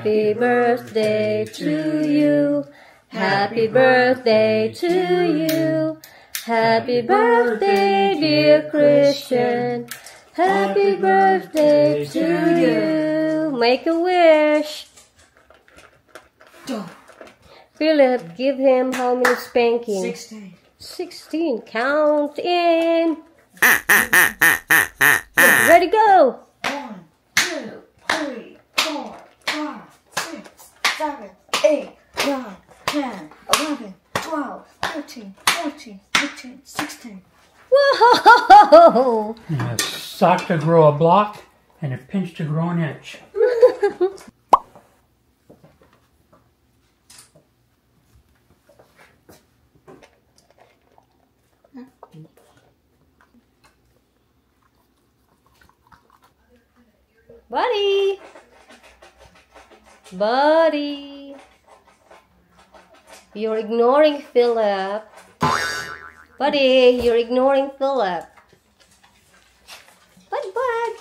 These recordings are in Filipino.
Happy birthday to you. Happy birthday to you. Happy birthday, dear Christian. Happy birthday to you. Make a wish. Philip, give him how many spankings? 16. Count in. Ready, go. 1, 2, 3, 4, 5, 6, 7, 8, 9, 10, 11, 12, 13, 14, 15, 16. Whoa! A sock to grow a block and a pinch to grow an inch. Buddy! Buddy! You're ignoring Philip. Buddy, you're ignoring Philip. Bud,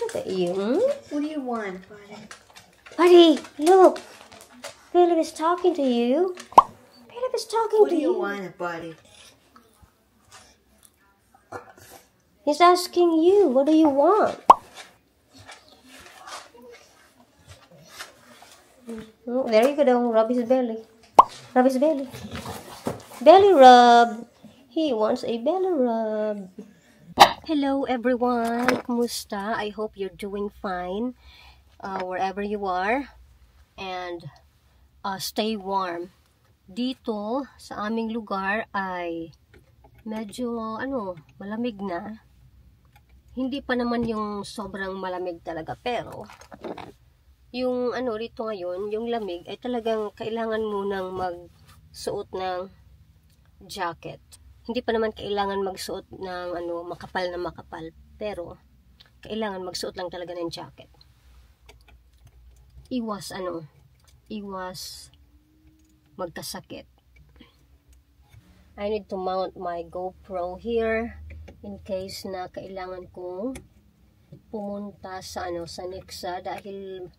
look at you. What do you want, buddy? Buddy, look. Philip is talking to you. Philip is talking What to do you. you want, buddy? He's asking you, what do you want? There you go, rub his belly. Rub his belly. Belly rub. He wants a belly rub. Hello everyone. Kumusta? I hope you're doing fine wherever you are. And stay warm. Dito sa aming lugar ay medyo malamig na. Hindi pa naman yung sobrang malamig talaga, pero yung rito ngayon, yung lamig ay talagang kailangan mo nang magsuot ng jacket. Hindi pa naman kailangan magsuot ng makapal na makapal, pero kailangan magsuot lang talaga ng jacket. Iwas magkasakit. I need to mount my GoPro here in case na kailangan kong pumunta sa sa Nixa dahil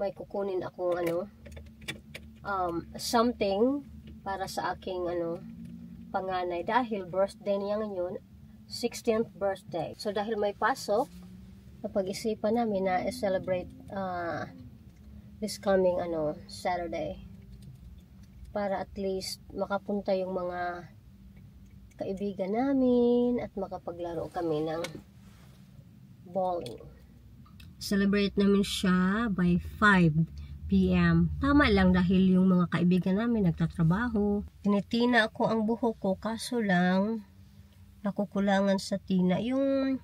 may kukunin akong something para sa aking panganay dahil birthday niya ngayon, 16th birthday. So dahil may pasok, napag-isipan namin na i-celebrate this coming Saturday para at least makapunta yung mga kaibigan namin at makapaglaro kami ng bowling. Celebrate namin siya by 5 p.m. Tama lang dahil yung mga kaibigan namin nagtatrabaho. Tinitina ako ang buhok ko kaso lang nakukulangan sa tina. Yung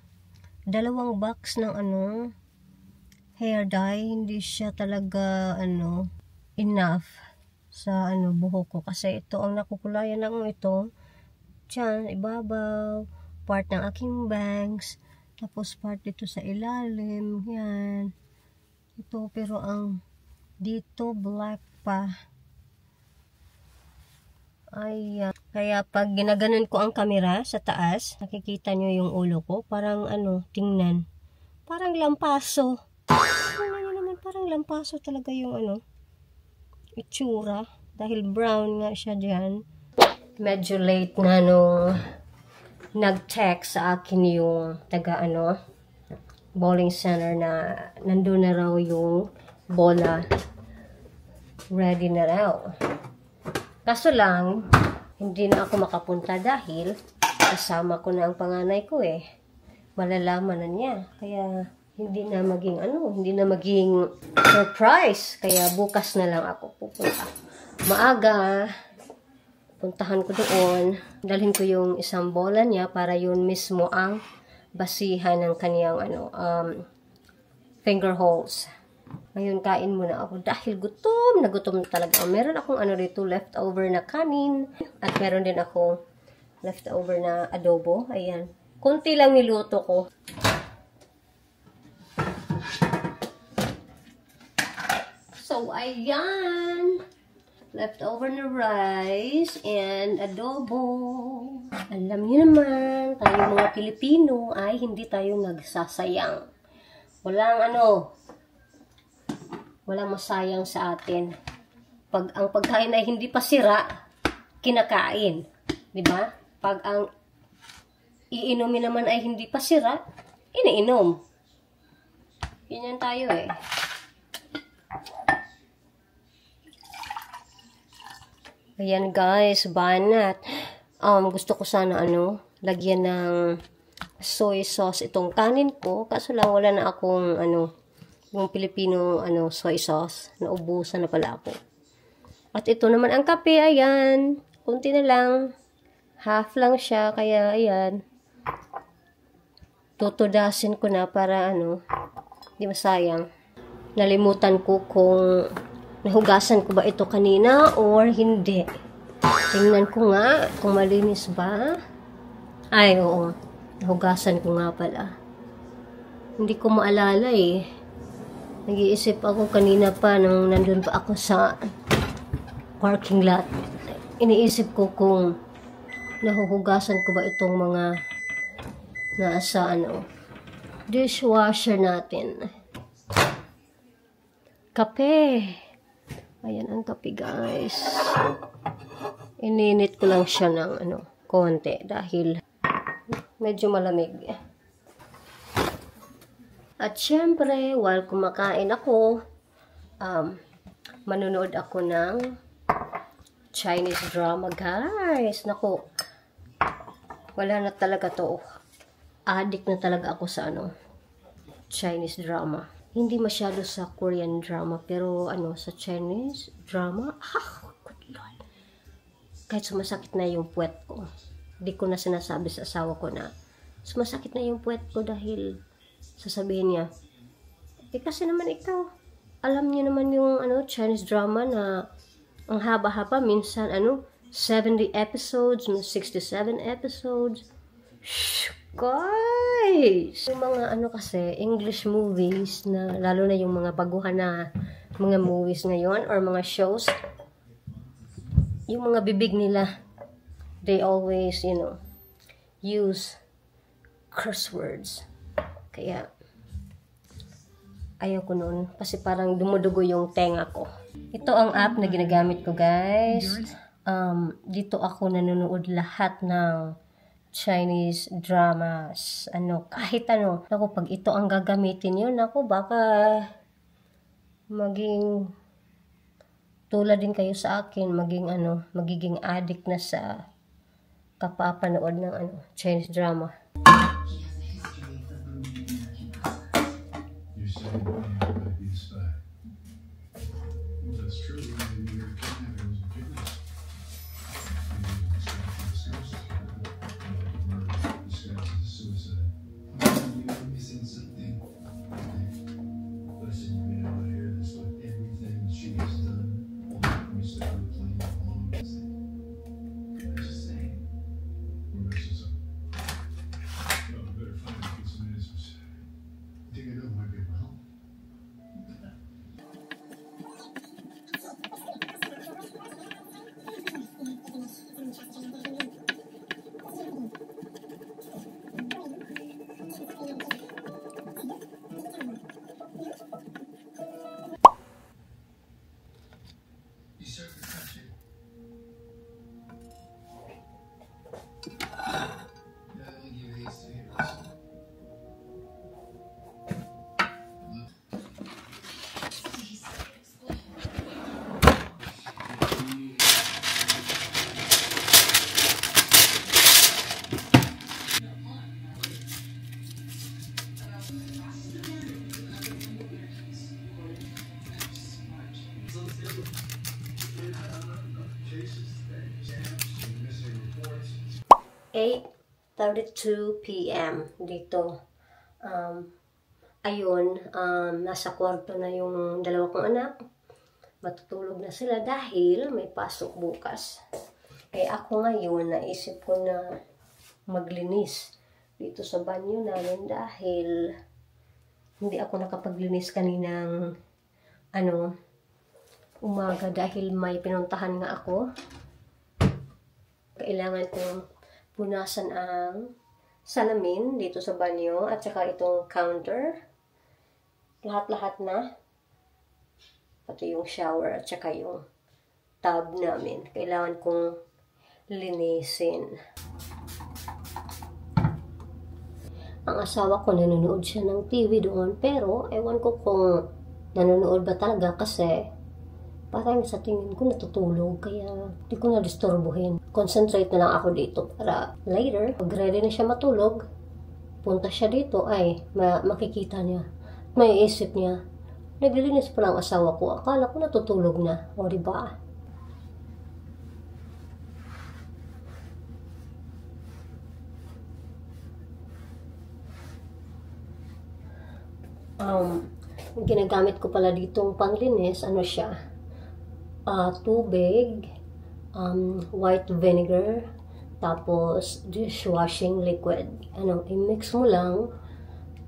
2 box ng hair dye, hindi siya talaga enough sa buhok ko. Kasi ito ang nakukulayan ng ito. Diyan, ibabaw, part ng aking bangs. Tapos part dito sa ilalim, yan. Ito, pero ang dito black pa. Ay, kaya pag ginaganon ko ang camera sa taas, nakikita nyo yung ulo ko. Parang tingnan. Parang lampaso. Tingnan nyo naman, parang lampaso talaga yung itsura. Dahil brown nga siya dyan. Medyo late na nung nag-text sa akin yung taga bowling center na nandun na raw yung bola, ready na raw. Kaso lang hindi na ako makapunta dahil kasama ko na ang panganay ko malalaman na niya, kaya hindi na maging surprise, kaya bukas na lang ako pupunta. Maaga puntahan ko doon, dalhin ko yung isang bola niya para yun mismo ang basihan ng kaniyang finger holes. Ngayon kain muna ako dahil gutom na gutom talaga. Meron akong rito leftover na kanin at meron din ako leftover na adobo. Ayan, kunti lang niluto ko. So ayan, leftover na rice and adobo. Alam niyo naman, tayo mga Pilipino ay hindi tayo nagsasayang. Walang Walang masayang sa atin. Pag ang pagkain ay hindi pa sira, kinakain. Diba? Pag ang iinumin naman ay hindi pa sira, iniinom. Ganyan tayo eh. Ayan guys, banat. Gusto ko sana lagyan ng soy sauce itong kanin ko. Kaso lang wala na akong yung Filipino soy sauce. Naubusan na pala ako. At ito naman ang kape, ayan. Kunti na lang. Half lang siya, kaya ayan. Tutudasin ko na para di masayang. Nalimutan ko kung nahugasan ko ba ito kanina or hindi. Tingnan ko nga kung malinis ba. Ay, oo. Nahugasan ko nga pala. Hindi ko maalala eh. Nag-iisip ako kanina pa nung nandun pa ako sa parking lot. Iniisip ko kung nahuhugasan ko ba itong mga nasa dishwasher natin. Kape. Ayan ang kape guys. Ininit ko lang siya ng konti dahil medyo malamig. At syempre, while kumakain ako, manunood ako ng Chinese drama guys. Naku, wala na talaga to. Addict na talaga ako sa Chinese drama. Hindi masyado sa Korean drama, pero sa Chinese drama, good Lord. Kahit sumasakit na yung puwet ko. Hindi ko na sinasabi sa asawa ko na sumasakit na yung puwet ko dahil sasabihin niya, kasi naman ikaw, alam niyo naman yung Chinese drama na ang haba-haba, minsan 70 episodes, 67 episodes. Shh, guys! Yung mga kasi, English movies na, lalo na yung mga baguhan na mga movies ngayon or mga shows, yung mga bibig nila, they always, use curse words. Kaya, ayaw ko noon kasi parang dumudugo yung tenga ko. Ito ang app na ginagamit ko guys. Dito ako nanonood lahat ng Chinese dramas. Kahit Naku, pag ito ang gagamitin yun, naku, baka maging tulad din kayo sa akin, magiging addict na sa kapapanood ng Chinese drama. (8:32 p.m. dito. Ayun, nasa kwarto na yung dalawa kong anak. Matutulog na sila dahil may pasok bukas. Kaya ako ngayon, naisip ko na maglinis dito sa banyo namin dahil hindi ako nakapaglinis kaninang umaga dahil may pinuntahan nga ako. Kailangan kong punasan ang salamin dito sa banyo at saka itong counter. Lahat-lahat na. Pati yung shower at saka yung tub namin. Kailangan kong linisin. Ang asawa ko nanonood siya ng TV doon, pero ewan ko kung nanonood ba talaga kasi parang sa tingin ko natutulog, kaya di ko na disturbuhin. Concentrate na lang ako dito para later, pag ready na siya matulog, punta siya dito, ay makikita niya, may isip niya, naglilinis pa lang asawa ko, akala ko natutulog na, o diba? Ginagamit ko pala ditong panglinis, ano siya, tubig, white vinegar, tapos dishwashing liquid. I-mix mo lang,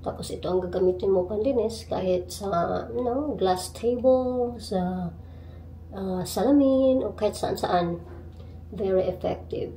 tapos ito ang gagamitin mo panlinis kahit sa, glass table, sa salamin, o kahit saan-saan. Very effective.